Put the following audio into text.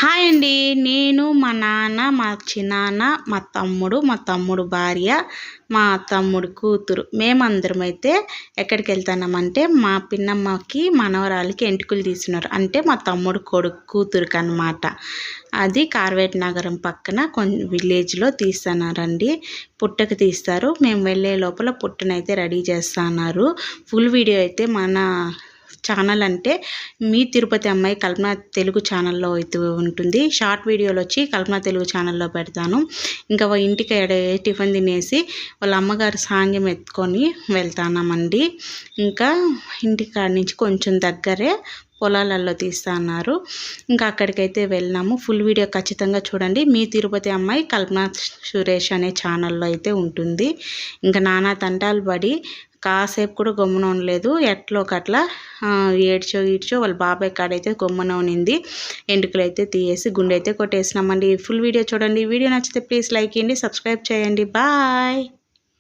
Hi అండి. నేను మా నాన్న, మా చిన్నాన్న, మా తమ్ముడు భార్య, మా తమ్ముడు కూతురు మేమందరమైతే ఎక్కడికి వెళ్తున్నామంటే మా పిన్నమ్మకి మనవరాలికి ఎంటుకలు తీస్తున్నారు. అంటే మా తమ్ముడు కొడుకు కూతురుకి అన్నమాట. అది కార్వేట్ నగరం పక్కన విలేజ్లో తీస్తున్నారండి. పుట్టకు తీస్తారు. మేము వెళ్ళే లోపల పుట్టనైతే రెడీ చేస్తున్నారు. ఫుల్ వీడియో అయితే మన ఛానల్ అంటే మీ తిరుపతి అమ్మాయి కల్పన తెలుగు ఛానల్లో అయితే ఉంటుంది. షార్ట్ వీడియోలు వచ్చి కల్పన తెలుగు ఛానల్లో పెడతాను. ఇంకా ఇంటికి టిఫిన్ తినేసి వాళ్ళ అమ్మగారు సాంగ్యం ఎత్తుకొని వెళ్తామండి. ఇంకా ఇంటికాడ నుంచి కొంచెం దగ్గరే పొలాలలో తీస్తున్నారు. ఇంకా అక్కడికైతే వెళ్ళినాము. ఫుల్ వీడియో ఖచ్చితంగా చూడండి. మీ తిరుపతి అమ్మాయి కల్పన సురేష్ అనే ఛానల్లో అయితే ఉంటుంది. ఇంకా నానా తంటాలు పడి కాసేపు కూడా గమ్మున ఉండలేదు. ఎట్లో ఒకట్లా ఏడ్చో వాళ్ళ బాబాయ్ కాడైతే గమ్మున ఉనింది. ఎంటుకలు అయితే తీయేసి గుండె అయితే కొట్టేసినామండి. ఫుల్ వీడియో చూడండి. వీడియో నచ్చితే ప్లీజ్ లైక్ చేయండి, సబ్స్క్రైబ్ చేయండి. బాయ్.